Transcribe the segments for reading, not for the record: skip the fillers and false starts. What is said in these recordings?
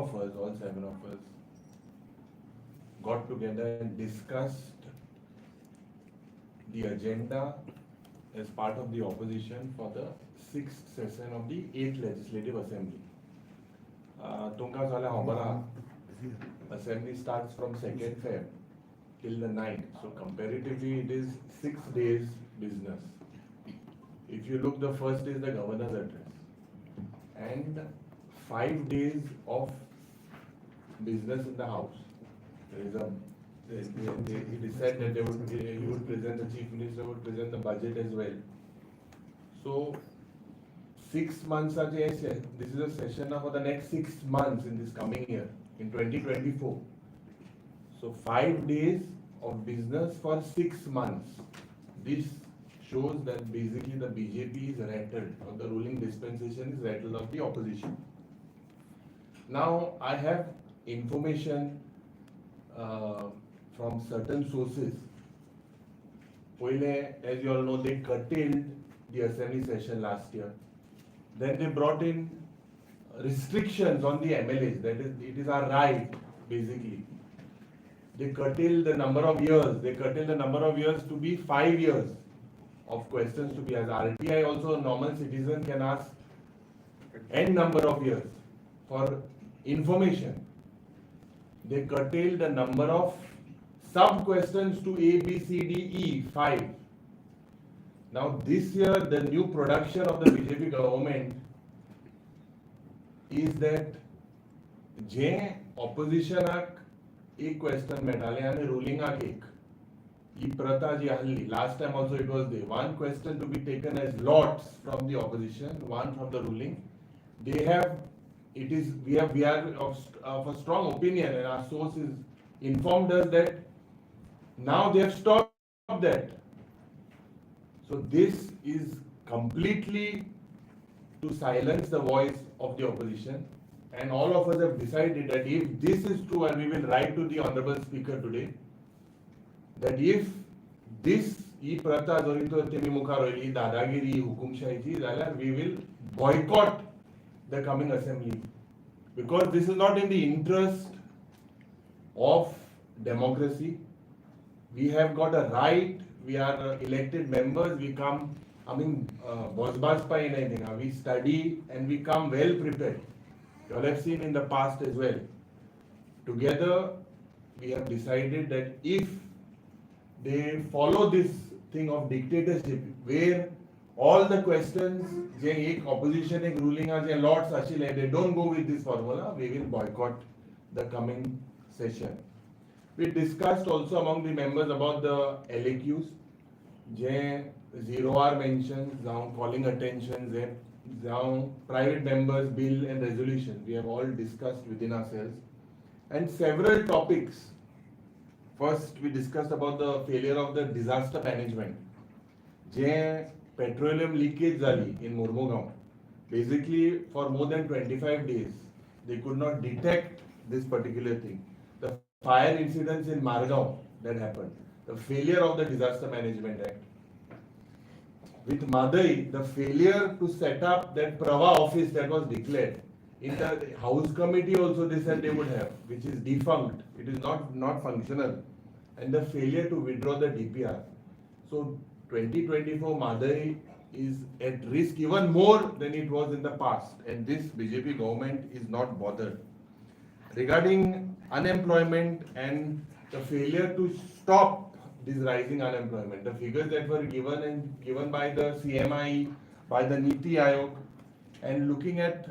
of us, all 7 of us, got together and discussed the agenda as part of the opposition for the 6th session of the 8th Legislative Assembly. Tunka Sala Hobara Assembly starts from 2nd Feb till the 9th. So comparatively it is 6 days business. If you look, the first is the Governor's address and 5 days of business in the House. It is said that he would present, the Chief Minister would present the budget as well. So 6 months are this is a session for the next 6 months in this coming year, in 2024. So 5 days of business for 6 months. This shows that basically the BJP is rattled, or the ruling dispensation is rattled of the opposition. Now I have information from certain sources. As you all know, they curtailed the assembly session last year. Then they brought in restrictions on the MLAs, that is, it is our right, basically. They curtailed the number of years. They curtailed the number of years to be 5 years of questions to be asked. RTI also, a normal citizen can ask n number of years for information. They curtailed the number of sub-questions to A, B, C, D, E, 5. Now this year, the new production of the BJP government is that J opposition एक question मेटाले आणि ruling एक. ही प्रथा जी हल्ली, last time also it was there. One question to be taken as lots from the opposition, one from the ruling. They have, it is, we are of a strong opinion, and our sources informed us that now they have stopped that. So this is completely to silence the voice of the opposition, and all of us have decided that if this is true, and we will write to the Honorable Speaker today, that if this e-prata zorito temi mukharoili dadagiri hukumshahichi zalar, we will boycott the coming assembly, because this is not in the interest of democracy. We have got a right. We are elected members. We come, we study and we come well prepared. You all have seen in the past as well. Together, we have decided that if they follow this thing of dictatorship, where all the questions, opposition, ruling, lots, they don't go with this formula, we will boycott the coming session. We discussed also among the members about the LAQs. Zero hour mentions, calling attention, private members, bill and resolution. We have all discussed within ourselves. And several topics. First, we discussed about the failure of the disaster management. Petroleum leakage in Murmugaon. Basically, for more than 25 days, they could not detect this particular thing. The fire incidents in Margaon that happened. The failure of the Disaster Management Act. With Madai, the failure to set up that Prava office that was declared. In the House Committee also they said they would have, which is defunct. It is not functional. And the failure to withdraw the DPR. So 2024 Madai is at risk even more than it was in the past. And this BJP government is not bothered. Regarding unemployment and the failure to stop this rising unemployment, the figures that were given by the CMI, by the Niti Aayog, and looking at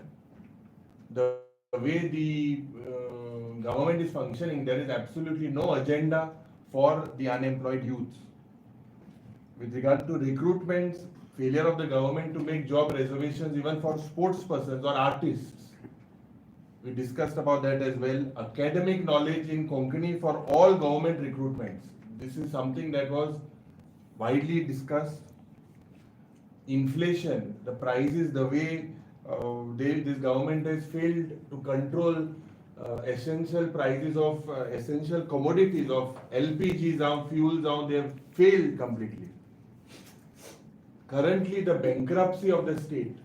the way the government is functioning, there is absolutely no agenda for the unemployed youths. With regard to recruitments, failure of the government to make job reservations even for sports persons or artists. We discussed about that as well. Academic knowledge in Konkani for all government recruitments. This is something that was widely discussed. Inflation, the prices, the way this government has failed to control essential prices of essential commodities of LPGs, fuels, they have failed completely. Currently, the bankruptcy of the state.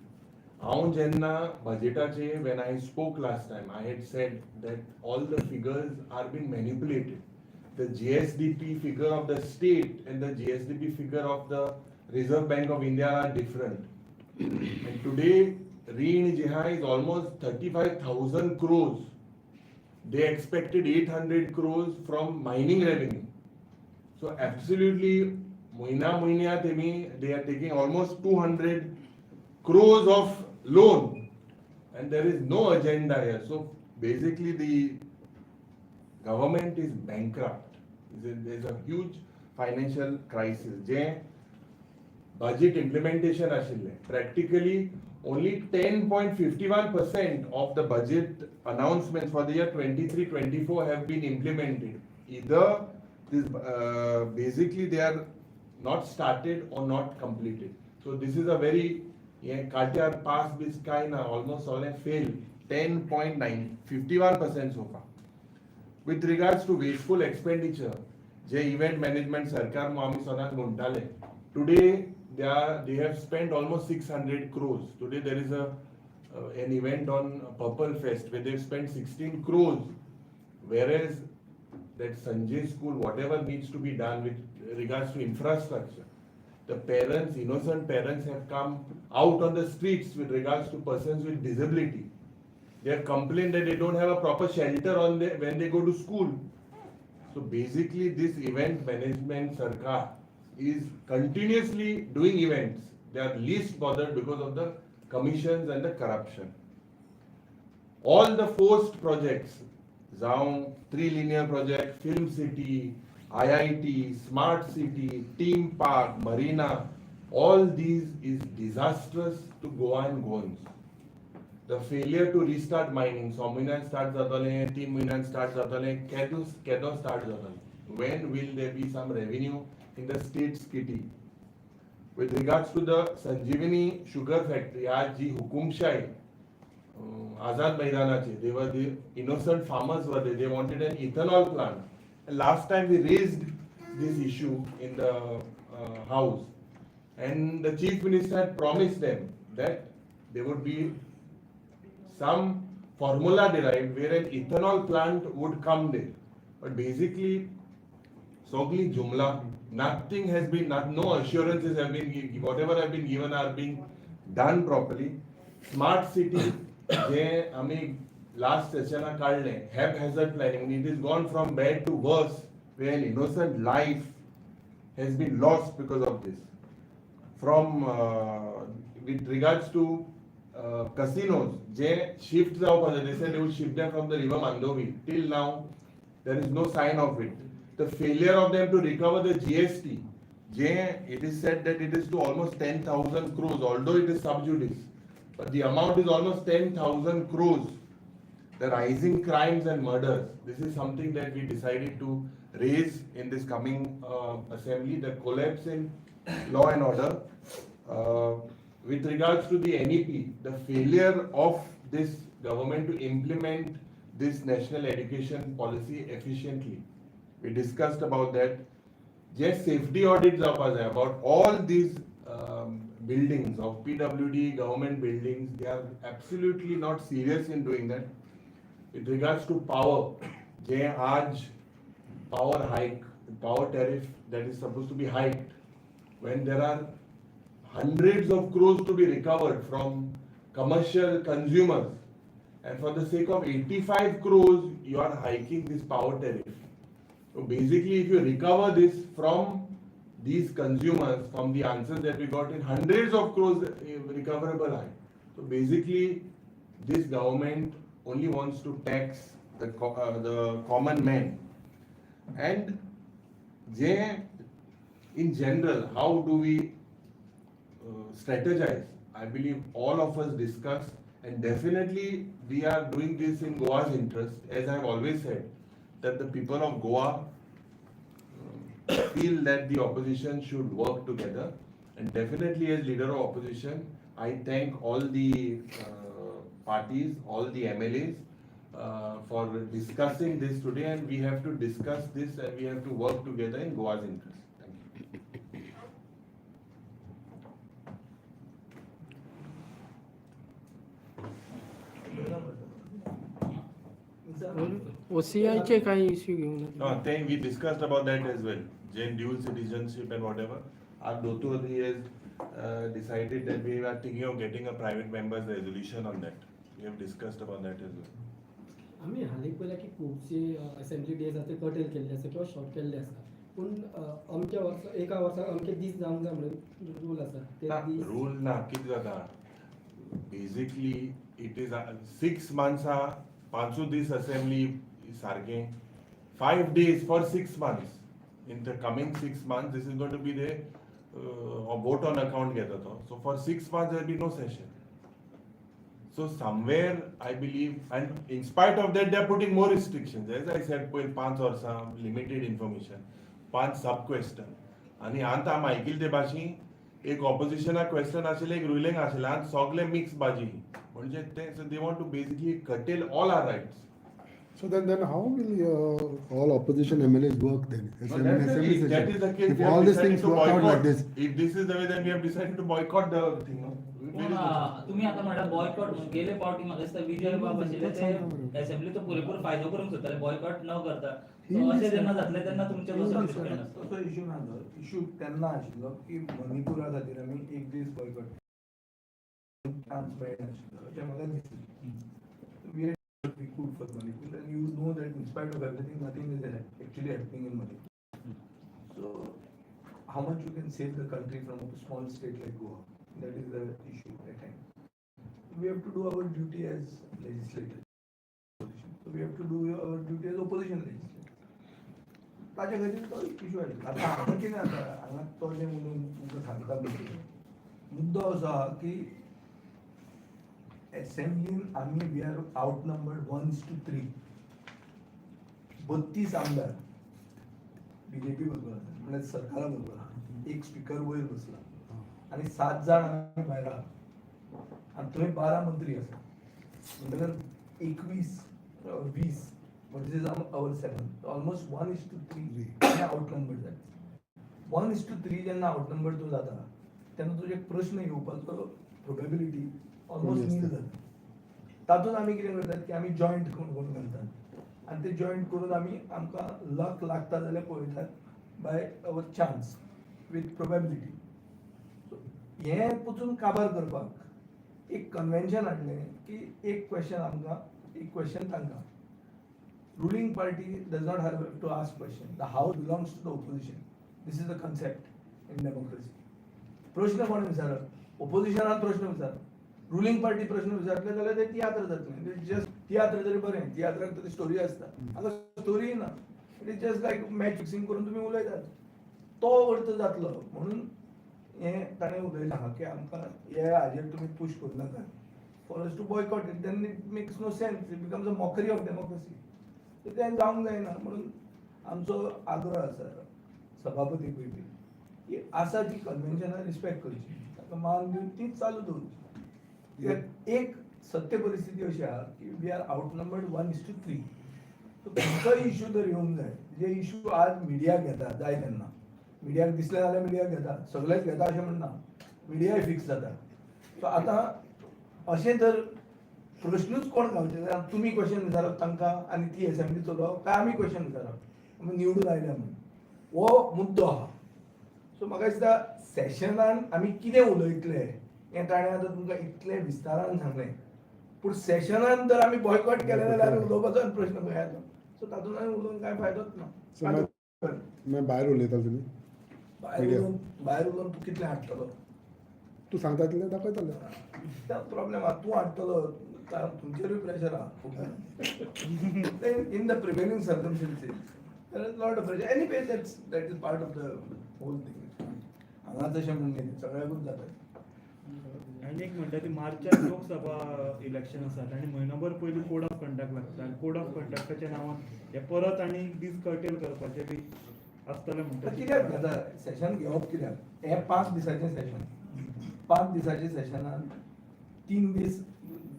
हांव जेन्ना बजेटाचे when I spoke last time, I had said that all the figures are being manipulated. The GSDP figure of the state and the GSDP figure of the Reserve Bank of India are different. And today, ऋण जिहा is almost 35,000 crores. They expected 800 crores from mining revenue. So absolutely, they are taking almost 200 crores of loan, and there is no agenda here. So basically, the government is bankrupt. There's a huge financial crisis. J budget implementation आशिल्ले, practically only 10.51% of the budget announcements for the year 23-24 have been implemented. Either this basically they are not started or not completed. So this is a very Katyar pass this kind almost all have failed. 10.51% so far. With regards to wasteful expenditure, J event management सरकार आमी सदांच म्हणटाले, today they have spent almost 600 crores. Today there is an event on Purple Fest where they've spent 16 crores, whereas that Sanjay school, whatever needs to be done with regards to infrastructure, the parents, innocent parents have come out on the streets with regards to persons with disability. They have complained that they don't have a proper shelter when they go to school. So basically this event management Sarkar is continuously doing events. They are least bothered because of the commissions and the corruption. All the forced projects, Zaun, 3 linear project, Film City, IIT, Smart City, Team Park, Marina, all these is disastrous to Goa and Goans. The failure to restart mining, 6 महिन्यात start जातले, 3 महिन्यात start जातले, केदो start जातले. When will there be some revenue in the state's kitty? With regards to the Sanjeevani sugar factory, आज जी हुकुमशाही Azad Maidanache, they were the innocent farmers were there. They wanted an ethanol plant. And last time we raised this issue in the house, and the chief minister had promised them that there would be some formula derived where an ethanol plant would come there. But basically, Sogli Jumla, nothing has been, no assurances have been given. Whatever have been given are being done properly. Smart city, जे आम्ही last session काढले, haphazard planning, it has gone from bad to worse, where an innocent life has been lost because of this. From with regards to casinos, they shift they said they would shift them from the river Mandovi. Till now, there is no sign of it. The failure of them to recover the GST, it is said that it is to almost 10,000 crores, although it is sub judice. But the amount is almost 10,000 crores. The rising crimes and murders. This is something that we decided to raise in this coming assembly. The collapse in law and order. With regards to the NEP, the failure of this government to implement this national education policy efficiently. We discussed about that. Just safety audits about all these buildings of PWD, government buildings, they are absolutely not serious in doing that. With regards to power, power hike, power tariff that is supposed to be hiked, when there are hundreds of crores to be recovered from commercial consumers, and for the sake of 85 crores, you are hiking this power tariff. So basically, if you recover this from these consumers, from the answers that we got in hundreds of crores recoverable high. So basically, this government only wants to tax the common man. And in general, how do we strategize? I believe all of us discuss, and definitely we are doing this in Goa's interest. As I have always said, that the people of Goa feel that the opposition should work together, and definitely as leader of opposition, I thank all the parties, all the MLAs for discussing this today, and we have to discuss this and we have to work together in Goa's interest. Thank you. OCIचे काही issue घेऊन No, then we discussed about that as well. Jain dual citizenship and whatever. Our Dotori has decided that we are thinking of getting a private member's resolution on that. We have discussed about that as well. आम्ही हालीं पळयला की खुबशी assembly days आसा ते cartel केल्ले आसा किंवा शॉर्ट केल्ले आसा पूण अमक्या वर्सा एका वर्साक अमके दीस जावंक जाय म्हणून रूल आसा ते दीस Rule na किती जाता? Basically, it is 6 months a 500 these assembly सारखे 5 days for 6 months. In the coming 6 months, this is going to be the vote on account घेता तो. So for 6 months there will be no session. So somewhere I believe, and in spite of that, they are putting more restrictions. As I said, 5 वर्सां limited information, 5 sub question. आणि आता आम ऐकिल ते भाशी एक ऑपोजिशनाक question आशिल्लें एक रुलिंग आशिल्लें आनी सगळे मिक्स भाजी म्हणजे ते so they want to basically curtail all our rights. So then how will all opposition MLAs work then? No, definitely, if that is the case, If we have all these decided things to work out like boycott. this. If this is the way, then we have decided to boycott the thing. No? तुम्ही आता म्हणा boycott गेले पावटी म्हाका दिसता विजय बाब आशिल्ले ते असेंब्लीचो पुरेपूर फायदो करूंक सोदताले बॉयकॉट न करता So अशें जेन्ना जातलें तेन्ना तुमचें कसो डिसिजन आसता तसो इशू ना तो इशू तेन्ना आशिल्लो की मणिपुरा खातीर आमी एक दीस बॉयकॉट चान्स मेळनाशिल्लो अशें म्हाका दिसलें we are be good for Manipur and you know that in spite of everything nothing is actually happening in Manipur so how much you can save the country from a small state like Goa that is the issue at hand. We have to do our duty as legislators. So we have to do our duty as opposition legislators. ताच्या खातीर तो issue आयलो आतां हांगा कितें जाता हांगा तो जें म्हणून तुमकां सांगता पळय मुद्दो असो आहा की एसेंब्लीन आमी वी आर आउट नंबर्ड 1:3 32 आमदार बीजेपी बरोबर आसा म्हणजे सरकारा बरोबर आहा एक स्पिकर वयर बसला आणि 7 जाण आमी भायर आहा आनी थंय 12 मंत्री आसा म्हणटकर 21 20 म्हणजे this is our 7 almost 1:3 out number जाता 1:3 जेन्ना आउट नंबर तूं जाता तेन्ना तुजे प्रश्न येवपाचो प्रोबेबिलिटी ऑलमोस्ट नील जाता तातूंत आमी कितें करतात की आमी जॉयंट करून घालतात आनी ते जॉयंट करून आमी आमकां लक लागता जाल्यार पळयतात by our chance with probability हें पचून काबार करपाक एक कन्वेन्शन हाडलें की एक क्वेश्चन आमकां एक क्वेश्चन तांकां ruling party does not have to ask question the house belongs to the opposition this is the concept in democracy प्रश्न कोण विचारप ओपोजिशनान प्रश्न विचारप रुलिंग पार्टी प्रश्न विचारले जाल्यार ते तियात्र जातलें जस्ट तियात्र जरी बरें तियात्राक तरी स्टोरी आसता हांगा स्टोरी ना it is just like match fixing करून तुमी उलयतात तो अर्थ जातलो म्हणून हें ताणें उलयलां हांगा की आमकां हे हाजेर तुमी पुश करूं नाका for us to boycott it then it makes no sense it becomes a mockery of democracy so तें जावंक जायना म्हणून आमचो आग्रह आसा सभापतीक बी की आसा ती कन्वेन्शनां रिस्पेक्ट करची ताका मान दिवन तीच चालू दवरची एक सत्य परिस्थिती अशी आहा की वी आर आउट नंबर्ड 1:3 सो खंयचोय इशू जर येवंक जाय जे इशू आज मिडियाक घेता जाय तेन्ना मिडियाक दिसलें जाल्यार मिडियाक घेता सगळेच घेता अशें म्हणना मिडियाय फिक्स जाता सो आतां अशें जर प्रश्नूच कोण घालचे जाल्यार तुमी क्वेश्चन विचारप तांकां आनी ती एसेंब्ली चलोवप काय आमी क्वेश्चन विचारप आमी निवडून आयल्या म्हणून हो मुद्दो आहा सो म्हाका दिसता सेशनान आमी कितें उलयतले हें ताणें आतां तुमकां इतलें विस्तारान सांगलें पूण सेशनान जर आमी बॉयकॉट केलें जाल्यार उलोवपाचो प्रश्न खंय येतलो सो तातूंत आमी उलोवन कांय फायदोच ना मागीर भायर उलयताले तुमी भायर उलोवन तूं कितलें हाडटलो तूं सांगता तितलें दाखयताले तो प्रॉब्लेम आहा तूं हाडटलो तुमचेरूय प्रेशर आहा in the prevailing circumstances there is lot of pressure anyway that is part of the whole thing हांगा तशें म्हणून सगळ्याकूच जाता आनी एक म्हणटा ती मार्चात लोकसभा इलेक्शन आसात आनी म्हयनोभर पयलीं कोड ऑफ कंडक्ट लागता आनी कोड ऑफ कंडक्टाच्या नांवान हे परत आनी दीस कर्टेल करपाचें बी आसतलें म्हणटा कित्याक घेता सेशन घेवप कित्याक हें 5 दिसाचें सेशन 5 दिसाचें सेशनान 3 दीस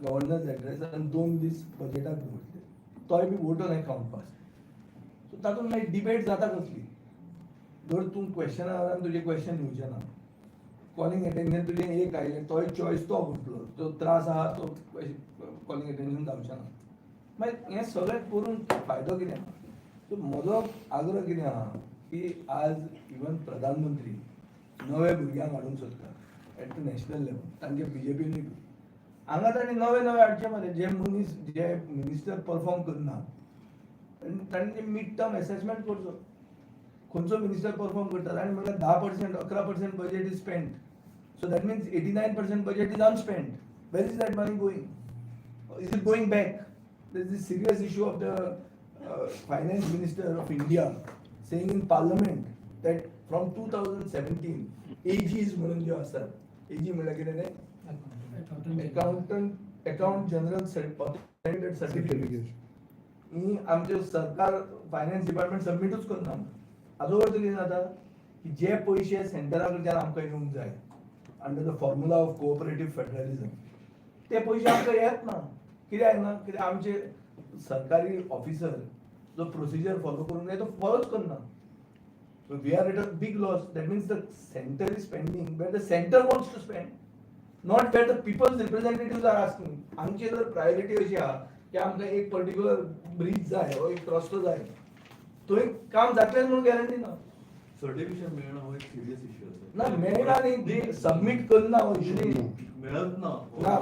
गव्हर्नर्स एड्रेस आनी 2 दीस बजेटाक दवरले तोय बी वोट ऑन अकाउंट पास सो तातूंत मागीर डिबेट जाता कसली जर तूं क्वेश्चनावरान तुजें क्वेश्चन येवचें ना कॉलिंग अटेंशन तुजें एक आयलें तोय चॉयस तो करतलो जो त्रास आहा तो कॉलिंग अटेंशन जावचें ना मागीर हें सगळें करून फायदो कितें आहा? सो म्हजो आग्रह कितें आहा की आज इवन प्रधानमंत्री नवे भुरग्यांक हाडूंक सोदता एट द नॅशनल लेवल तांचे बीजेपीनूय हांगा तांणी नवे नवे हाडचे मरे जे मनीस जे मिनिस्टर परफॉर्म करना तांणी मिड टर्म एसेसमेंट करचो खंयचो मिनिस्टर परफॉर्म करता तांणी म्हणल्यार 10% 11% budget is spend so that means 89% budget is unspend where is that money going is it going back there is a serious issue of the finance minister of India saying in parliament that from 2017 AGs म्हणून जे असतात AG म्हणल्यार कितें तें account general certificate ही आमचे सरकार finance department सबमिटूच करना हाजो अर्थ कितें जाता की जे पयशे सेंटरा कडच्यान आमकां येवंक जाय under the formula of cooperative federalism ते पयशे आमकां येत ना कित्याक ना कित्याक आमचे सरकारी ऑफिसर जो प्रोसिजर फॉलो करूंक जाय तो फॉलोच करना so we are at a big loss that means the centre is spending where the centre wants to spend not where the people's representative are asking आमची जर प्रायोरिटी अशी आहा की आमकां एक पर्टिक्युलर ब्रीज जाय वा एक रस्तो जाय थंय काम जातलें म्हणून गॅरंटी ना सर्टिफिकेशन मिळणं हो एक सिरियस इश्यू ना मेळना न्ही सबमीट करना हो इश्यू मिळत ना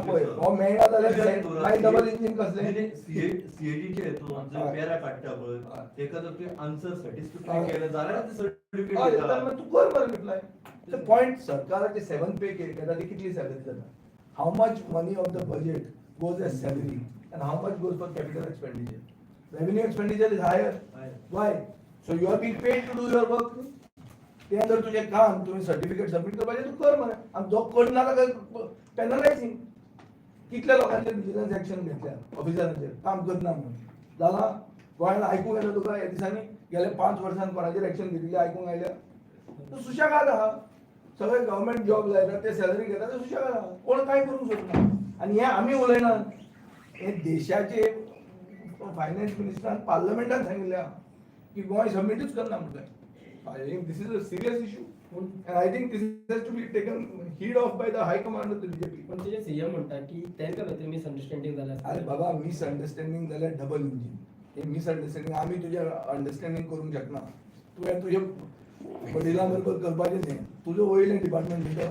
पळय हो मेळना जाल्यार मागीर डबल इंजीन कसलें सीएजीचे हेतून हय. पेरा काडटा पळय हय. तेका जर तुवें आन्सर सॅटिस्फॅक्टरी हय. केलें जाल्यार ते हय, सर्टिफिकेट तर तूं कर मरे रिप्लाय द पॉयंट सरकाराचे 7 पे केता ती कितली सॅलरी जाता how much money of the budget goes as salary and how much goes for capital expenditure revenue expenditure is higher why so you are being paid to do your work ते जर तुझे काम तुम्ही certificate submit करपाचे तू कर मरे आनी जो करना ताका पेनलायझींग कितल्या लोकांचेर विजिलन्स एक्शन घेतल्या ऑफिसरांचेर काम करना म्हणून जाला गोंयांत आयकूंक येता तुका ह्या दिसांनी गेल्या 5 वर्सांत कोणाचेर एक्शन घेतिल्ली आयकूंक आयल्या तो सुशेगाद आहा सगळे गव्हर्मेंट जॉब लायतात ते सॅलरी घेतात ते सुशेगाद आहा कोण कांय करूंक सोदना आनी हे आमी उलयना हे देशाचे फायनान्स मिनिस्टरान पार्लमेंटान सांगिल्लें आहा की गोंय सबमिटूच करना म्हणलें I think this is a serious issue, and I think this has to be taken heed of by the High Command of the BJP. पण तुझे सीएम म्हणतात की त्यांच्या भितर मिसअंडरस्टँडिंग झाला अरे बाबा मिसअंडरस्टँडिंग जाल्यार डबल इंजीन हे मिसअंडरस्टँडिंग आमी तुझे अंडरस्टँडिंग करूंक शकना तुवें तुजे वडिलां बरोबर करपाचें तें तुजो वयलें डिपार्टमेंट भितर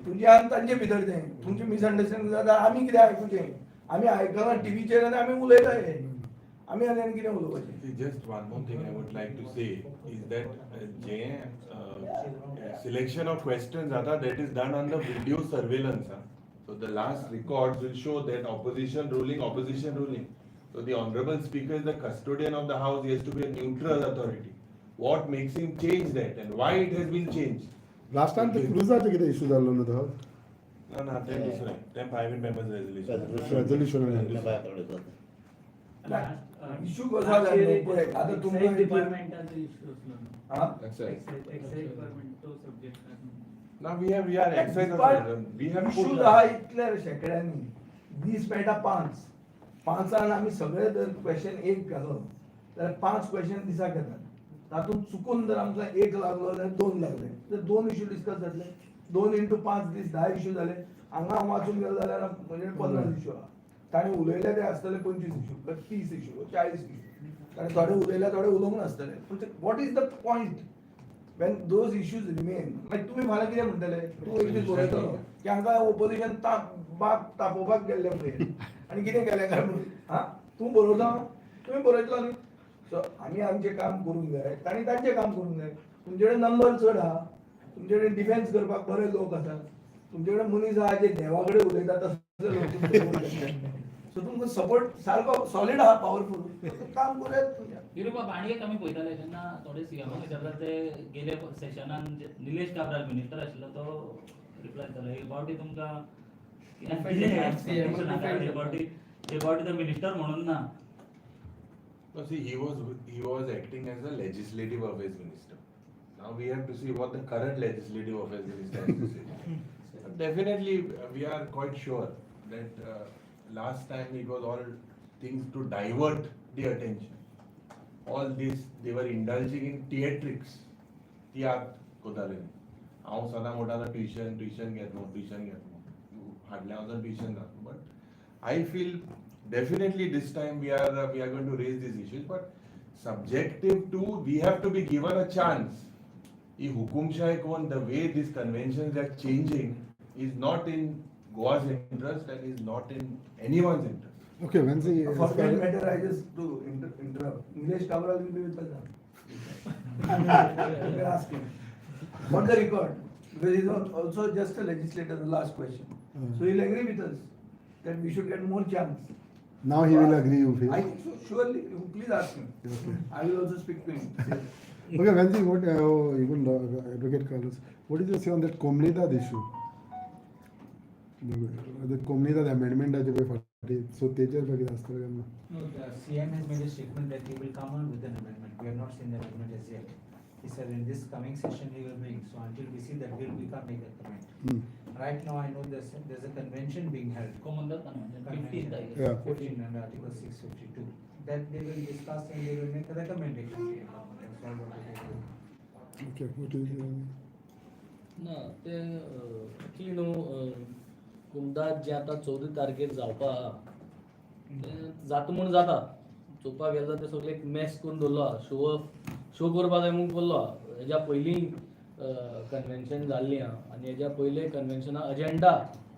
तुजे आनी तांचे भितर तें तुमचें मिसअंडरस्टँडिंग जाता आमी कितें आयकुचें आमी आयकना टीव्हीचेर आनी आमी उलयताय आमी आनी कितें उलोवपाचें Just one more thing I would like to say is that selection of questions that is done under video surveillance. So the last records will show that opposition ruling. So the honorable speaker is the custodian of the house. He has to be a neutral authority. What makes him change that and why it has been changed? Last time ते क्रुजाचे कितें issue जाल्लो न्हू तो No, that is right. Then private members resolution issue कसा जालो पळय आतां तुमकां डिपार्टमेंटाचो इश्यू असलो हां That's right. एक्साइज डिपार्टमेंट तो subject Now we are exercise of we have issue put आहा इतल्या शेकड्यांनी दीस मेळटा 5 आमी सगळे जर क्वेश्चन एक घालो जाल्यार 5 क्वेश्चन दिसाक येतात तातूंत चुकून जर आमकां 1 लागलो जाल्यार 2 लागले तर 2 इश्यू डिस्कस जातले 2 into 5 दीस 10 इश्यू जाले हांगा वाचून गेलो जाल्यार म्हणजे 15 इश्यू आहा ताणें उलयले ते आसतले 25 इश्यू 30 इश्यू 40 इश्यू ताणें थोडे उलयल्या थोडे उलोवंक नासतले पूण what is the point when those issues remain मागीर तुमी फाल्यां कितें म्हणटले तूं एक दीस बरयतलो की हांकां ओपोजिशन तापोवपाक गेल्ले पळय आनी कितें केलें काय म्हणून हां तूं बरोवलो तुमी बरयतलो न्ही सो आमी आमचें काम करूंक जाय तांणी तांचें काम करूंक जाय तुमचे कडेन नंबर चड आहा तुमचे कडेन डिफेन्स करपाक बरे लोक आसात तुमचे कडेन मनीस आहा जे देवा कडेन उलयता तसले लोक सो तुमकां सपोर्ट सारको सॉलिड आहा पावरफूल काम करूयात तुमच्या युरोपा बाणगे कमी पळयताले तेन्ना थोडे सीएम विचारतात ते गेले सेशनान निलेश काब्राल मिनिस्टर आशिल्लो तो रिप्लाय केलो एक फावटी तुमकां एक फावटी तो मिनिस्टर म्हणून ना No, see, he was acting as a legislative affairs minister. Now we have to see what the current legislative affairs minister has to say. But definitely, we are quite sure that last time it was all things to divert the attention. All this, they were indulging in theatrics. Tiat कोताले. हांव सदां मोटालो tuition घेतलो हाडल्या वचून tuition जाता. But I feel definitely this time we are going to raise these issues, but subjective to, we have to be given a chance. If Hukumshai Kon, the way these conventions are changing is not in Goa's interest and is not in anyone's interest. Okay, Vansi, as For far that as- matter, I just to interrupt, Nilesh Kabra will be with us now. You can ask him. On the record, because he's also just a legislator, the last question. So he'll agree with us that we should get more chance. now he will agree, you feel? I think so, surely, you please ask him. Okay. I will also speak to him. Okay, Vansi, what, even Advocate Carlos, what did you say on that Komnidad issue? The Komnidad amendment that they were so Tejas ಬಗ್ಗೆ ಜಾಸ್ತಿ ಆಗಲ್ಲ. No, the CM has made a statement that he will come on with an amendment. We have not seen the amendment as yet. He said in this coming session he will bring, so until we see that bill, we can't make a comment. Hmm. Right now, I know there's a convention being held. Common the convention, 15th, I guess. Yeah. 14 under Article 652. That they will discuss and they will make a recommendation. That's all what it is. Okay, what is ना ते actually न्हू कुमदाद जे आतां 14 तारखेर जावपा जाता म्हूण जाता चोवपाक गेल्यार ते सगळे एक मॅस करून दवरलो शो करपा जाय म्हूण बोल्लो हेज्या पयलीं कन्वेन्शन जाल्ली आहा आनी हेज्या पयलीं कन्वेन्शना अजेंडा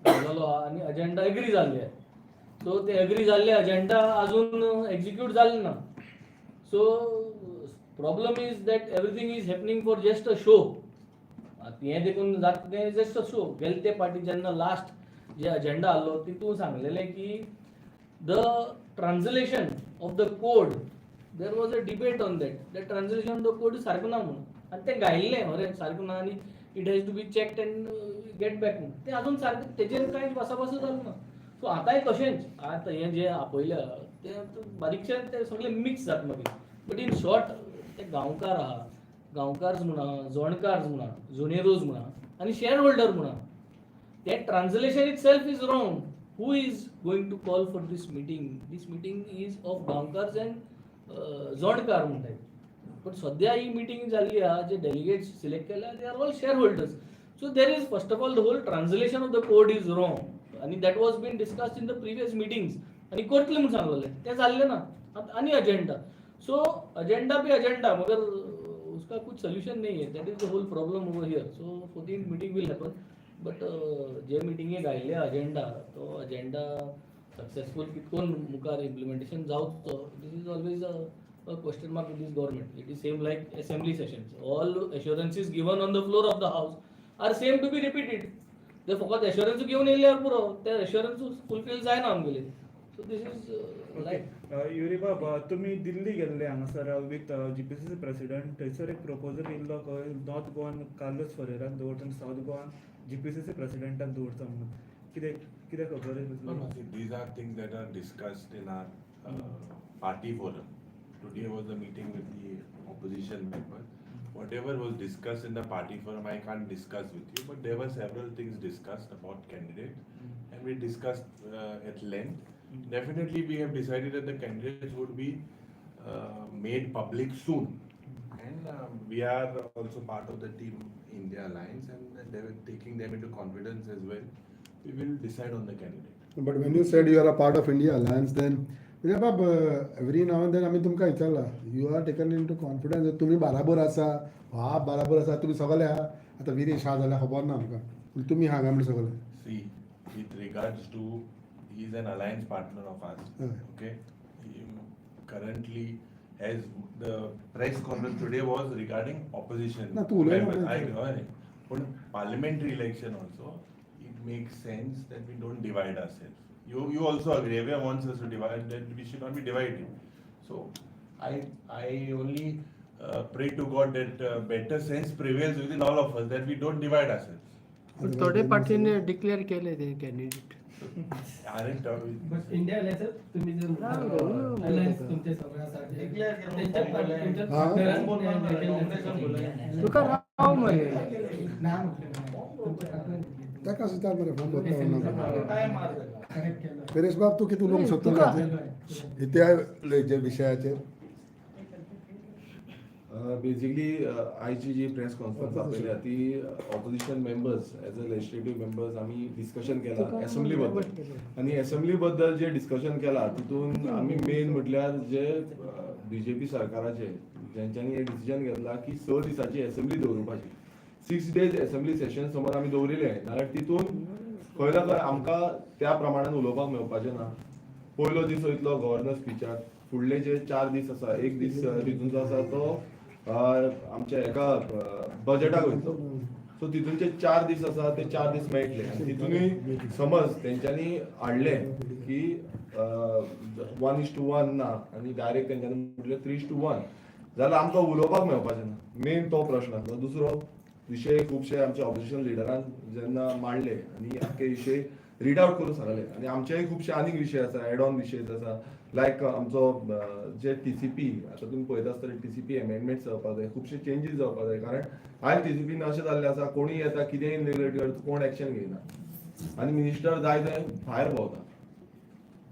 घातलेलो आहा आनी अजेंडा एग्री जाल्ली आहा सो ते एग्री जाल्ले अजेंडा आजून एक्झिक्यूट जाल्ले ना so problem is that everything is happening for just a show हें देखून जाता तें जस्ट अ शो गेले ते पाटी जेन्ना लास्ट जे अजेंडा आहलो तितून सांगलेलें की the translation of the code there was a debate on that translation of the code सारको ना म्हणून आनी तें घायिल्लें अरे सारको ना आनी it has to be checked and get back म्हणून तें आजून सारकें तेजेर कांयच भासाभास जालो ना सो आतांय तशेंच आतां हें जें आपयल्या तें बारीकशें तें सगळें मिक्स जाता मागीर बट इन शॉर्ट ते गांवकार आहा गांवकार म्हणा जोणकार म्हणा जोनेरोज म्हणा आनी शेअर होल्डर म्हणा ते translation itself is wrong who is going to call for this meeting is of गांवकार्स एंड जोणकार म्हणटाय बट सद्या ही मिटींग जाल्ली आहा जे डेलिगेट्स सिलेक्ट केल्या they are all shareholders so there is first of all the whole translation of the code is wrong आनी that was been discussed in the previous meetings आनी करतले म्हूण सांगलेलें तें जाल्लें ना आनी अजेंडा सो अजेंडा भी अजेंडा मगर उसका कुछ सोल्यूशन नहीं है that is the whole problem over here so 14th meeting will happen but जे मिटिंगे घायल्ले अजेंडा तो अजेंडा सक्सेसफुल कितकोन मुखार इम्प्लिमेंटेशन जावचो this is always a question mark with this government it is same like assembly sessions all assurances given on the floor of the house are same to be repeated ते फकत एश्योरन्स घेवन येयल्यार पुरो ते एश्योरन्स fulfil जायना आमगेले so this is like युरी बाबा तुमी दिल्ली गेल्ले हांगासर विथ GPCC प्रेसिडेंट थंयसर एक प्रपोजल येयल्लो नॉर्थ गोवान कार्लोस फरेराक दवरता आनी सावथ गोवान GPCC प्रेसिडेंटाक दवरता म्हणून कितें खबर These are things that are discussed in our party forum. Today was a meeting with the opposition members. Whatever was discussed in the party forum, I can't discuss with you, but there were several things discussed about candidates, and we discussed at length. Definitely, we have decided that the candidates would be made public soon, and we are also part of the Team India Alliance, and they were taking them into confidence as well. We will decide on the candidate. But when you said you are a part of India Alliance, then every now and then आम्ही तुमकां विचारला you are taken into confidence तुमी बाराबर आसा आप बाराबर आसा तुमी सगळे आहा आतां विरेश आहा जाल्यार खबर ना आमकां पूण तुमी आहा काय म्हण सगळे See, with regards to, he is an alliance partner of ours. Okay, he currently has the press conference today was regarding opposition Na, tu ulai members. na, But parliamentary election also, it makes sense that we don't divide ourselves. You also agree. Everyone wants us to divide. That we should not be divided. So I only pray to God that better sense prevails within all of us, that we don't divide ourselves. थोडे पार्टीने declare केले ते candidate Aren't but India alliance तुम्ही जर alliance तुमच्या सगळ्यासाठी त्यांच्या तुका राव म्हणे नाम म्हटलं ताका सुद्दां मरे फोन करता करेक्ट केलं पेरेश बाब तू किती उलोवंक सोदता इत्या जे विशयाचेर बेसिकली आयची जी प्रेस कॉन्फरन्स आपयल्या ती opposition members as a legislative members आमी डिस्कशन केला असेंब्ली बद्दल आणि असेंब्ली बद्दल जे डिस्कशन केला तितून आमी मेन म्हटल्यार जे बीजेपी सरकाराचे जेंच्यांनी हे डिसिजन घेतला की 6 दिसाची असेंब्ली दवरपाची 6 days असेंब्ली सेशन समज आमी दवरिले जाल्यार तितून खंय ना खंय आमकां त्या प्रमाणान उलोवपाक मेळपाचें ना. पयलो दीस वयतलो गव्हर्नर स्पिचाक, फुडले जे 4 दीस आसा एक दीस तितूनचो आसा तो आमच्या एका बजेटाक वयतलो. सो तितूनचे 4 दीस आसा ते 4 दीस मेळटले आनी तितूनय समज तेंच्यांनी हाडले की 1:1 ना आनी डायरेक्ट तेंच्यांनी म्हटलें 3:1 जाल्यार आमकां उलोवपाक मेळपाचें ना. मेन तो प्रश्न आसलो. दुसरो विशय खुबशे आमच्या ऑपोजिशन लिडरान जेन्ना मांडले आनी आख्खे विशय रीड आउट करून सांगले आनी आमचेय खुबशे आनीक विशय आसा एड ऑन विशय आसा लायक आमचो जे टीसीपी आतां तुमी पळयता आसतले टीसीपी अमेंडमेंट्स जावपाक जाय खुबशे चेंजीस जावपाक जाय कारण आयज टीसीपीन अशें जाल्लें आसा कोणूय येता कितेंय रेग्युलेट करता कोण एक्शन घेयना आनी मिनिस्टर जाय थंय भायर भोंवता.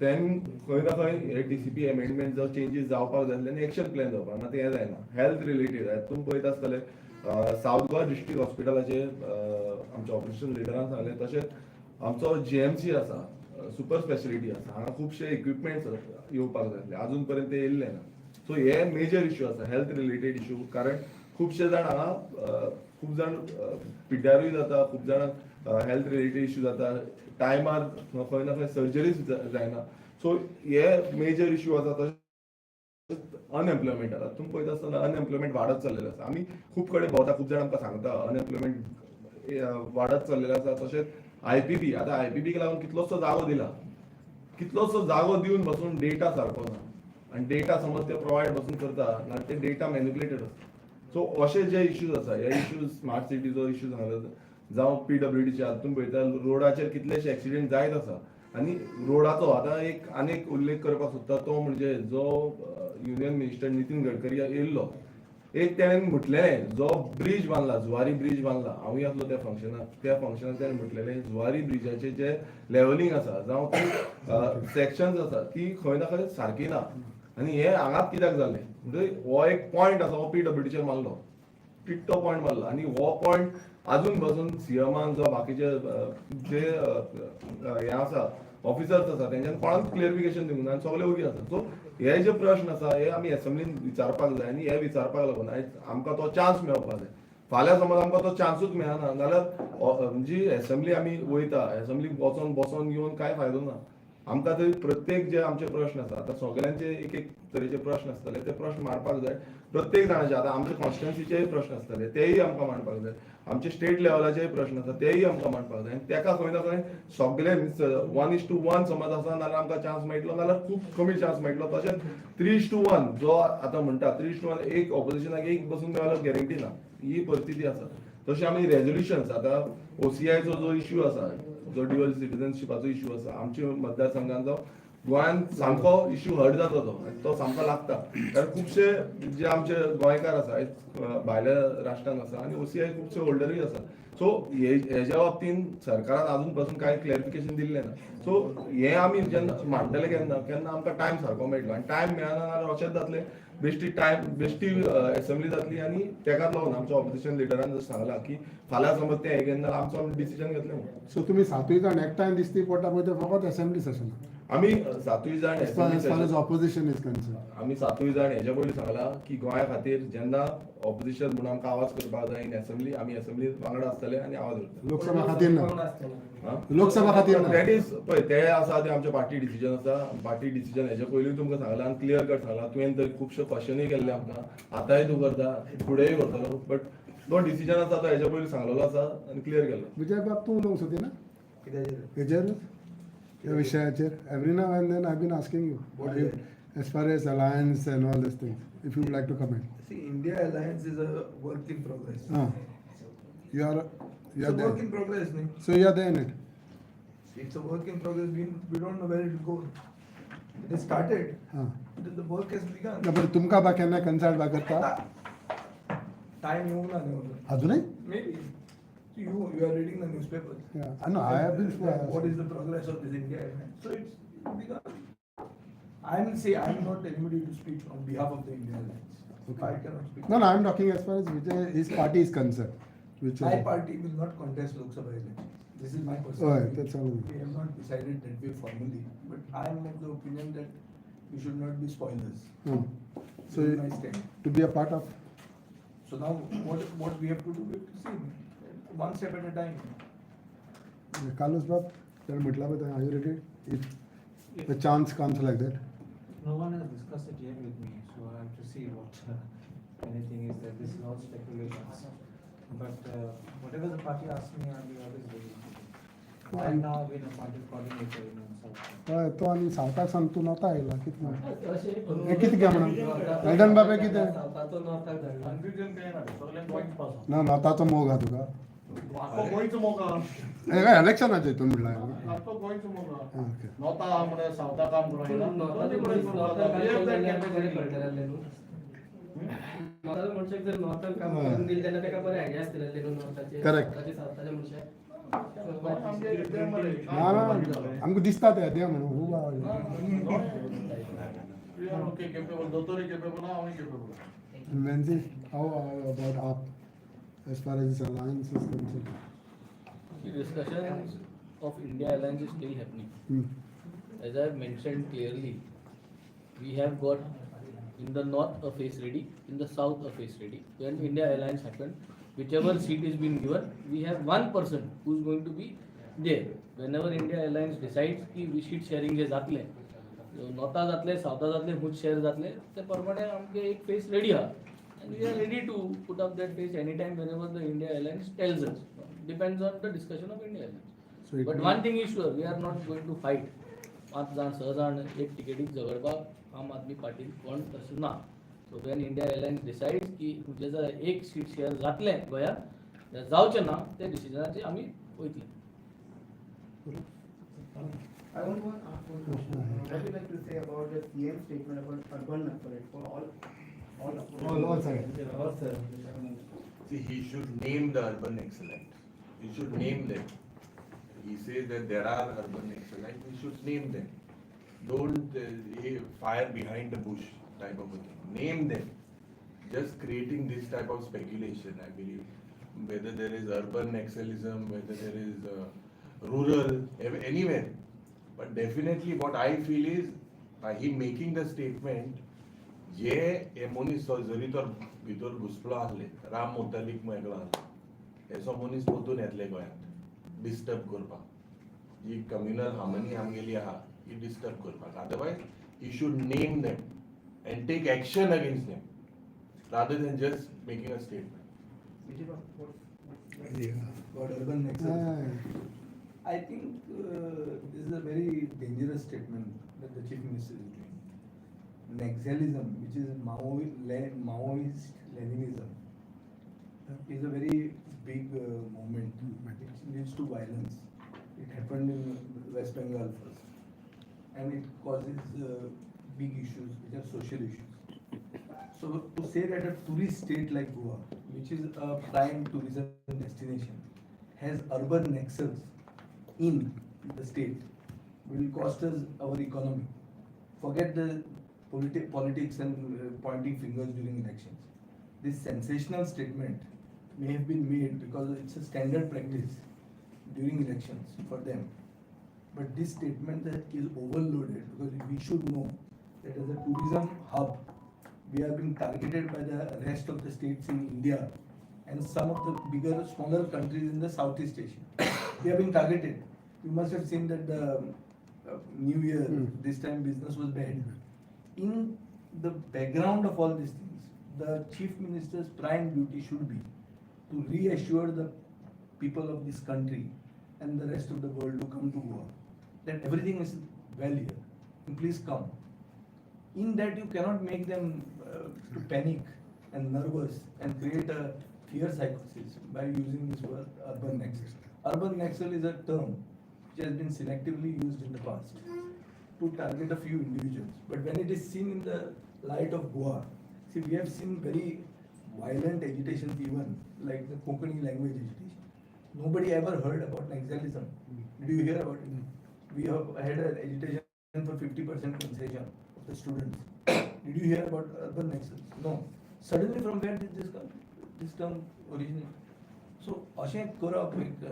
तेन खंय ना खंय हे टीसीपी अमेंडमेंट जो चेंजीस जावपाक जाय आनी एक्शन प्लॅन जावपाक ना तें जायना. हेल्थ रिलेटेड तुमी पळयता आसतले सावथ गोवा डिस्ट्रिक्ट हॉस्पिटलाचे आमच्या ऑपरेशन लिडरान सांगलें तशेंच आमचो जीएमसी आसा सुपर स्पेशलिटी आसा हांगा खुबशे इक्विपमेंट्स येवपाक जाय आसले अजून पर्यंत येयल्ले ना. सो हे मेजर इश्यू आसा हेल्थ रिलेटेड इश्यू कारण खुबशे जाण हांगा खूब जाण पिड्ड्यारूय जाता खूब जाणांक हेल्थ रिलेटेड इश्यू जाता टायमार खंय ना खंय सर्जरीज जायना. सो हे मेजर इश्यू आसा तशें अनएम्प्लॉयमेंट आसा तुमी पळयता आसतना अनएम्प्लॉयमेंट वाडत चल्लेलो आसा. आमी खूब कडेन भोंवता खूब जाण आमकां सांगता अनएम्प्लॉयमेंट वाडत चल्लेलो आसा. तशेंच आयपीपी आतां आयपीपीक लागून कितलोसो जागो दिला कितलोसो जागो दिवन बसून डेटा सारको ना आनी डेटा समज ते प्रोवायड बसून करता जाल्यार ते डेटा मॅनिपुलेटेड आसता. सो अशे जे इश्यूज आसा हे इश्यूज स्मार्ट सिटीचो इश्यू सांगलो जावं पीडब्ल्यूडीचे आतां तुमी पळयता रोडाचेर कितलेशे एक्सिडेंट जायत आसा आनी रोडाचो आतां एक आनीक उल्लेख करपाक सोदता तो म्हणजे जो युनियन मिनिस्टर नितीन गडकरी येयल्लो एक तेणेन म्हटलेलें जो ब्रिज बांदला जुवारी ब्रिज बांदला हांवूय आसलो त्या फंक्शनाक तेणें म्हटलेलें जुवारी ब्रिजाचे जे लेवलिंग आसा जावं ती सेक्शन्स आसा ती खंय ना खंय सारकी ना आनी हे हांगाच कित्याक जालें म्हणजे हो एक पॉयंट आसा हो पीडब्ल्यूडीचेर मारलो तिट्टो पॉयंट मारलो आनी हो पॉयंट अजून बसून सीएमान जो बाकीचे जे हे आसा ऑफिसर्स आसा तेंच्यान कोणाक क्लियरिफिकेशन दिवंक ना आनी सगळे ओगी आसा. सो हे जे प्रश्न आसा हे आमी असेंब्लीन विचारपाक जाय आनी हे विचारपाक लागून आयज आमकां तो चान्स मेळपाक जाय. फाल्यां समज आमकां तो चान्सूच मेळना जाल्यार जी असेंब्ली आमी वयता असेंब्लीक बसोन येवन कांय फायदो ना. आमकां थंय प्रत्येक जे आमचे प्रश्न आसा आतां सगळ्यांचे एक एक तरेचे प्रश्न आसतले ते प्रश्न मांडपाक जाय. प्रत्येक जाणांचे आतां आमचे कॉन्स्टिट्युएन्सीचेय प्रश्न आसतले तेय आमकां मांडपाक जाय. आमचे स्टेट लेवलाचेय प्रश्न आसा तेय आमकां मांडपाक जाय. तेका खंय ना खंय सगळे 1:1 समज आसा जाल्यार आमकां चान्स मेळटलो नाल्यार खूब कमी चान्स मेळटलो. तशेंच 3:1 जो आतां म्हणटा 3:1 एक ऑपोजिशनाक एक बसून मेळलो गॅरंटी ना ही परिस्थिती आसा. तशें आमी रेजोल्युशन्स आतां ओसीआयचो जो इश्यू आसा जो ड्युअल सिटीजनशिपाचो इश्यू आसा आमच्या मतदारसंघांचो गोंयांत सामको इश्यू हर्ट जाता तो सामको लागता कारण खुबशे जे आमचे गोंयकार आसा भायल्या राष्ट्रांत आसा आनी ओसीआय खुबशे होल्डरूय आसा. सो हेज्या बाबतीन सरकारान अजून पासून कांय क्लॅरिफिकेशन दिल्लें ना. सो हे आमी जेन्ना मांडटले केन्ना आमकां टायम सारको मेळटलो आनी टायम मेळना जाल्यार अशेंच जातलें बेश्टी असेंब्ली जातली आनी तेकाच लागून आमच्या ऑपोजिशन लिडरान जर सांगलां की फाल्यां समज ते हे घेना जाल्यार आमचो डिसिजन घेतलें म्हणून. सो तुमी 7 जाण एकठांय दिसती पडटा पळय ते फकत असेंब्ली सेशन आमी 7 जाण ऑपोजिशन इज कन्सर्न आमी 7 जाण हेच्या पयलीं सांगलां की गोंया खातीर जेन्ना ऑपोजिशन म्हणून आमकां आवाज करपाक जाय इन असेंब्ली आमी असेंब्लींत वांगडा आसतले आनी आवाज करतले. लोकसभा खातीर ना लोकसभा खातीर ना दॅट इज पळय ते आसा ते आमचे पार्टी डिसिजन आसा. पार्टी डिसिजन हेच्या पयलीं तुमकां सांगलां आनी क्लियर कट सांगलां तुवें तर खुबशे क्वेश्चनूय केल्ले आमकां आतांय तूं करता फुडेंय करतलो बट तो डिसिजन आसा तो हेच्या पयलीं सांगलेलो आसा आनी क्लियर केल्लो. विजय बाब तूं उलोवंक सोदी ना हेजेर ह्या विशयाचेर every now and then I been asking you as far as alliance and all this things if you would like to comment. See, India Alliance is a work in progress. You are It's a work in progress, no? So you are there in it. It's a work in progress. We don't know where it will go. It has started. The work has begun. बरं तुमकां बा केन्ना consult बा करता Time येवंक ना न्हू. अजूनय Maybe. You are reading the newspapers. I know I have been What is the progress of this India Alliance? So it's begun. I'm not anybody to speak on behalf of the India Alliance. So I cannot speak. No, I'm talking as far as his party is concerned. My party will not contest Lok Sabha elections. This is my personal Right, opinion. that's all. We have not decided that way formally, but I am of the opinion that we should not be spoilers. Hmm. So, This is my stand. to be a part of, So now what we have to do, we have to see, one step at a time. Carlos Bob, are you ready? If the chance comes like that. No one has discussed it yet with me, so I have to see what anything is there. This is all speculations. But whatever the party asks me, I'll be always ready. Right now, I've been appointed coordinator in South. तो आनी सावताक सांगतो नव्हता आयला किती अशें करून- हे किती काय म्हणून? मैदान बाबा किती? सावथाचो नॉर्थाक धाडला. ना नोताचो मोग हा तुका गोंयचो मोगा इलेक्शनाचे हितून म्हणला आतां गोंयचो मोगा ओके नोता म्हणजे सावता काम पूण करून नॉर्थाचे मनीस नॉर्थाक काम केलें जाल्यार तें बरें कळटलें आसलें न्हू. नॉर्थाच्या मनशाक जर नॉर्थाक काम करून दिलें जाल्यार तेका बरें आयडिया आसतलें आसलें न्हू नॉर्थाचे. Correct. सावथाच्या मनशाक. ना ना आमकां दिसता ते द्या म्हणून खूब आवडलें. ओके केपेबल दोतोरी केपेबल हांव capable Nancy, how about up as far as this alliance is concerned? The discussions of India alliance is still happening. Hmm. As I have mentioned clearly, we have got in the north a face ready, in the south a face ready. When India alliance happened, whichever seat is being given, we have one person who is going to be there. Whenever India alliance decides की we seat sharing हे जातले, नॉर्था जातले, साउथा जातले, हुच share जातले, ते प्रमाणे आमगे एक face ready हा. And we are ready to put up that face anytime whenever the India alliance tells us. Depends on the discussion of India alliance. So it But means- one thing is sure, we are not going to fight. 5 जाण 6 जाण एक टिकेटीक झगडपाक आम आदमी पार्टीन कोण तसो ना. So when India alliance decides की तुजे जर एक सीट शेअर जातले गोंयांत जावचें ना ते डिसिजनाचेर आमी वयतले. I want to ask one question. What would you like to say about the CM statement about urban nursery for All sides. See, he should name the urban excellence. He should name them. He says that there are urban excellence, he should name them. Don't fire behind the bush type of a thing. Name them. Just creating this type of speculation, I believe. Whether there is urban excellism, whether there is rural, anywhere. But definitely what I feel is, by him making the statement, जे हे मनीस जरी तर भितर घुसलो आसले राम मुतालीक मेळ्ळो आसले हेसो मनीस परतून येतले गोंयांत डिस्टर्ब करपाक जी कम्युनल हार्मनी आमगेली आहा ही डिस्टर्ब करपाक otherwise he should name them and take action against them rather than just making a statement. About urban nexus. I think this is a very dangerous statement that the Chief Minister is doing. Naxalism, which is Maoist Leninism, is a very big movement which leads to violence. It happened in West Bengal first, and it causes big issues which are social issues. So to say that a tourist state like Goa, which is a prime tourism destination, has urban nexus in the state, will cost us our economy. Forget the politics and pointing fingers during elections. This sensational statement may have been made because it's a standard practice during elections for them. But this statement that is overloaded because we should know that as a tourism hub, we are being targeted by the rest of the states in India and some of the smaller countries in the Southeast Asia. We are being targeted. You must have seen that the New Year, this time business was bad. In the background of all these things, the Chief Minister's prime duty should be to reassure the people of this country and the rest of the world to come to Goa that everything is well here. And please come. In that you cannot make them to panic and nervous and create a fear psychosis by using this word urban nexus. Urban nexus is a term which has been selectively used in the past to target a few individuals. But when it is seen in the light of Goa, see, we have seen very violent agitations even, like the Konkani language agitation. Nobody ever heard about naxalism. Did you hear about it? We have had an agitation for 50% concession of the students. Did you hear about urban nexus? No. Suddenly from where did this come? This term originate? So अशें करप एक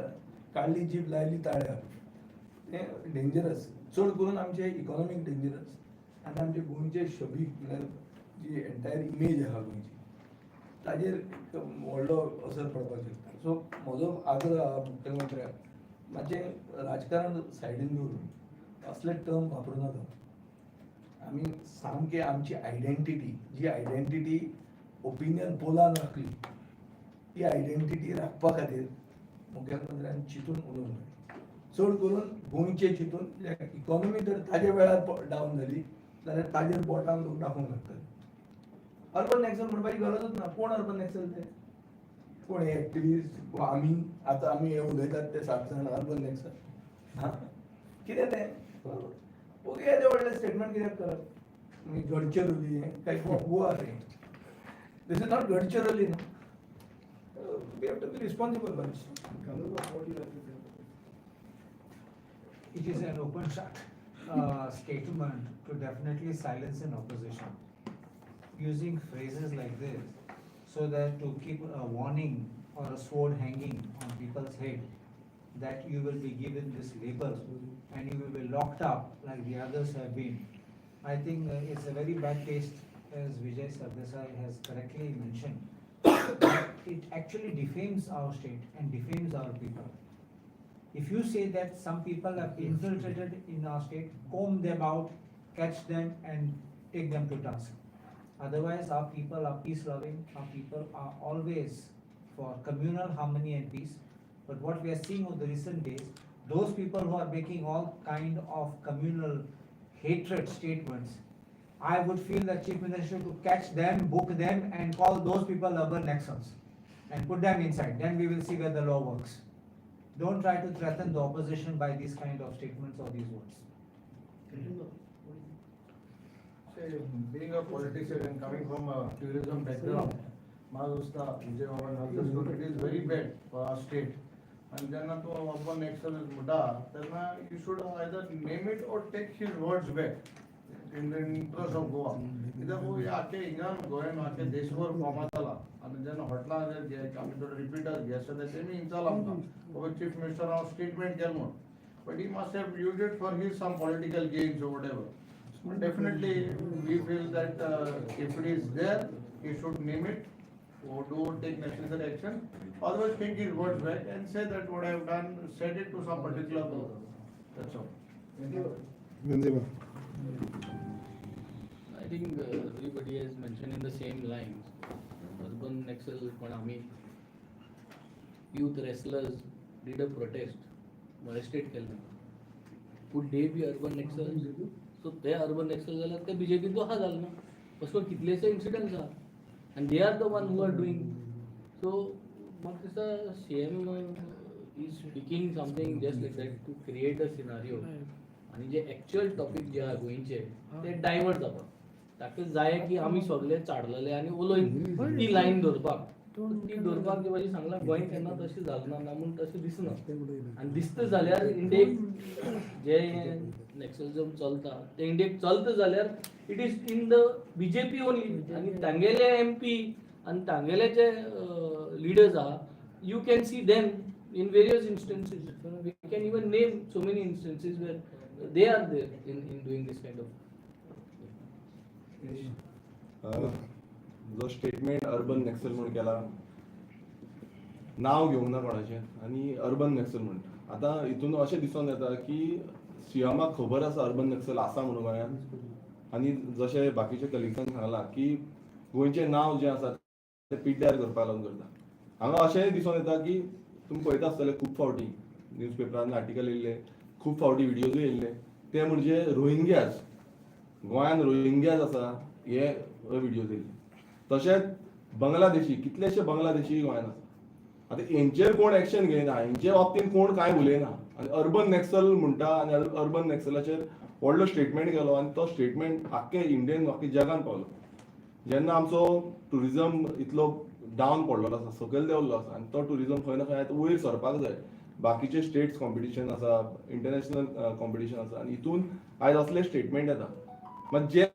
काळी जीब लायली ताळ्यार हें dangerous चड करून आमचे इकॉनॉमीक डेंजरस आनी आमचे गोंयचे छबीक म्हळ्यार जी एंटायर इमेज आहा गोंयची ताजेर व्हडलो असर पडपाक शकता. सो म्हजो आग्रह आहा मुख्यमंत्र्याक मातशें राजकारण सायडीन दवरून असले टर्म वापरूं नाका. आमी सामके आमची आयडेंटिटी जी आयडेंटिटी ओपिनियन पोलान राखली ती आयडेंटिटी राखपा खातीर मुख्यमंत्र्यान चिंतून उलोवंक जाय. चड करून गोंयचे चिंतून इकॉनॉमी जर ताज्या वेळार डावन जाली जाल्यार ताजेर बोटान लोक दाखोवंक लागतले. अर्बन नॅक्सल म्हणपाची गरजूच ना. कोण अर्बन नॅक्सल ते? कोण हे एक्टिविस्ट आमी आतां आमी हे उलयतात ते 7 जाण अर्बन नॅक्सल हां कितें तें ओके येदे व्हडले स्टेटमेंट कित्याक करप? गडचिरोली काय गोवा रे? दिस इज नॉट गडचिरोली ना. We have to be responsible bunch. It is an open shut statement to definitely silence an opposition. Using phrases like this so that to keep a warning or a sword hanging on people's head that you will be given this label and you will be locked up like the others have been. I think it's a very bad taste, as Vijay Sardesai has correctly mentioned. That it actually defames our state and defames our people. If you say that some people have infiltrated in our state, comb them out, catch them and take them to task. Otherwise, our people are peace loving, our people are always for communal harmony and peace. But what we are seeing over the recent days, those people who are making all kind of communal hatred statements, I would feel the Chief Minister to catch them, book them and call those people urban nexus and put them inside. Then we will see where the law works. Don't try to threaten the opposition by these kind of statements or these words. Say, being a politician and coming from a tourism background, Maharashtra, Vijay, it is very bad for our state. And then to urban nexus muda, then you should either name it or take his words back in the interest of Goa. कित्याक वो आखे इंगान गोंयान आखे देशभर फामाद जाला आनी जेन्ना हॉटेलांचेर घे आमी थोडे रिपीटर घे आसता तेमी इंचाला आमकां ओके चीफ मिनिस्टर हांव स्टेटमेंट केलें म्हूण but he must have used it for his some political gains or whatever. But definitely we feel that if it is there, he should name it or do take necessary action. Otherwise, take his words back and say that what I have done, said it to some particular group. That's all. Ganziba. I think everybody has mentioned in the same lines. Urban Nexus, Panami, youth wrestlers did a protest, molested Kelvin. Would they be urban Nexus? So they are urban Nexus, they BJP तो हा झाला ना. बसवर कितलेशे incidents are, and they are the one who are doing. So मग तसं CM is speaking something just like that to create a scenario. आणि जे actual topic जे आहे गोंयचे ते डायवर्ट जातात. ताका जाय की आमी सगळे चाडलेले आनी उलोवन ती लायन धरपाक ती धरपाक जे भाजी सांगला गोंय केन्ना तशें जालें ना म्हूण तशें दिसना. आनी दिसता जाल्यार इंडियेक जे नॅक्सलिझम चलता ते इंडियेक चलता जाल्यार it is in the BJP only. आनी तांगेले MP आनी तांगेले जे लिडर्स आहा you can see them in various instances. We can even name so many instances where they are there in doing this kind of. जो statement urban नॅक्सल म्हणून केला नाव घेवंक ना कोणाचें आनी अर्बन नॅक्सल म्हणटा. आतां हितून अशें दिसून येता की सीएमाक खबर आसा अर्बन नॅक्सल आसा म्हणून गोंयांत आनी जशें बाकीचे कलिग्सान सांगलां की गोंयचें नांव जें आसा तें पिड्ड्यार करपाक लागून करता. हांगा अशेंय दिसून येता की तुमी पळयता आसतले खूब फावटी न्यूजपेपरान आर्टिकल येयल्ले खूब फावटी व्हिडियोजूय येयल्ले ते म्हणजे रोहिंग्याज गोंयान रोहिंग्याज आसा हे व्हिडियोज येयल्ले. तशेंच बांगलादेशी कितलेशे बांगलादेशी गोंयान आसा. आतां हेंचेर कोण एक्शन घेयना हेंचे बाबतींत कोण कांय उलयना आनी अर्बन नॅक्सल म्हणटा आनी अर्बन नॅक्सलाचेर व्हडलो स्टेटमेंट केलो आनी तो स्टेटमेंट आख्खे इंडियन आख्खे जगान पावलो. जेन्ना आमचो टुरिजम इतलो डावन पडलेलो आसा सकयल देंवल्लो आसा आनी तो टुरिजम खंय ना खंय वयर सरपाक जाय. बाकीचे स्टेट्स कॉम्पिटिशन आसा इंटरनॅशनल कॉम्पिटिशन आसा आनी हितून आयज असले स्टेटमेंट येता. मात जे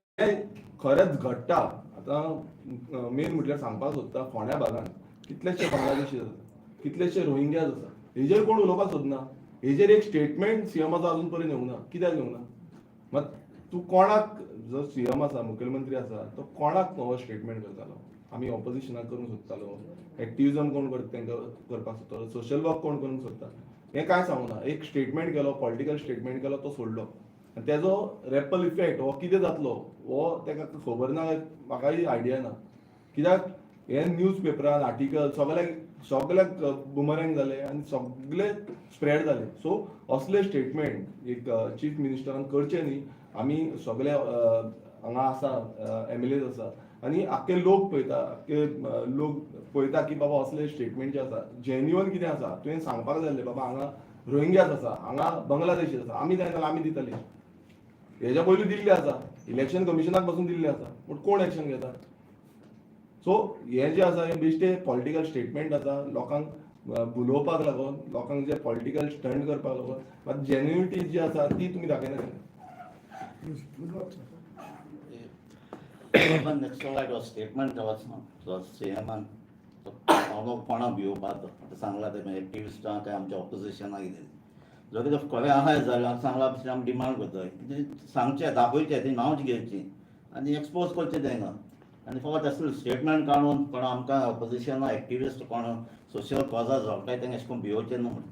खरेंच घडटा आतां मेन म्हटल्यार सांगपाक सोदता फोंड्या भागांत कितलेशे बांगलादेशी आसा, कितलेशे रोहिंग्याज आसा, हेजेर कोण उलोवपाक सोदना. हेजेर एक स्टेटमेंट सीएमाचो अजून पर्यंत येवना. कित्याक येवना? मात तूं कोणाक, जो सीएम आसा, मुखेलमंत्री आसा, तो कोणाक हो स्टेटमेंट करतालो? आमी ऑपोजिशनाक करूंक सोदतालो, एक्टिविजम कोण करता तेंकां करपाक सोदतालो, सोशल वर्क कोण करूंक सोदता, हें कांय सांगूना. एक स्टेटमेंट केलो, पॉलिटिकल स्टेटमेंट केलो, तो सोडलो. आनी तेजो रॅपल इफेक्ट हो कितें जातलो हो तेका खबर ना, म्हाकाय आयडिया ना. कित्याक हे न्यूज पेपरान आर्टिकल सगळ्याक बुमरँग जाले आनी सगळे स्प्रेड जाले. सो असले स्टेटमेंट एक चीफ मिनिस्टरान करचे न्ही. आमी सगळे हांगा आसा, एमएलएज आसा, आनी आख्खे लोक पळयता, आख्खे लोक पळयता की बाबा असले स्टेटमेंट जे आसा जेन्युअन कितें आसा. तुवें सांगपाक जाय आसलें बाबा हांगा रोहिंग्याज आसा, हांगा बांगलादेशी आसा, आमी जाय जाल्यार आमी दिताले. हेज्या पयलीं दिल्ले आसा, इलेक्शन कमिशनाक पासून दिल्ले आसा, पूण कोण एक्शन घेता? सो हे जे आसा हे बेश्टे पॉलिटिकल स्टेटमेंट आसा, लोकांक भुलोवपाक लागून, लोकांक जे पॉलिटिकल स्टंट करपाक लागून. मात जेन्युनिटी जी आसा ती तुमी दाखयना. Next like a statement was CM कोणाक भिवपाक आतां सांगला ते एक्टिविस्टां काय आमच्या ऑपोजिशनाक कितें जर कितें खरें आहाय जाल्यार सांगला भशेन आमी डिमांड करता कितें सांगचें, दाखोवचें, ती नांवांच घेवची आनी एक्सपोज करचें तेंकां. आनी फकत असले स्टेटमेंट काडून कोण आमकां ऑपोजिशना एक्टिविस्ट कोण सोशियल कॉजाक जोडटाय तेंकां अशें करून भिवचें न्हू म्हणून.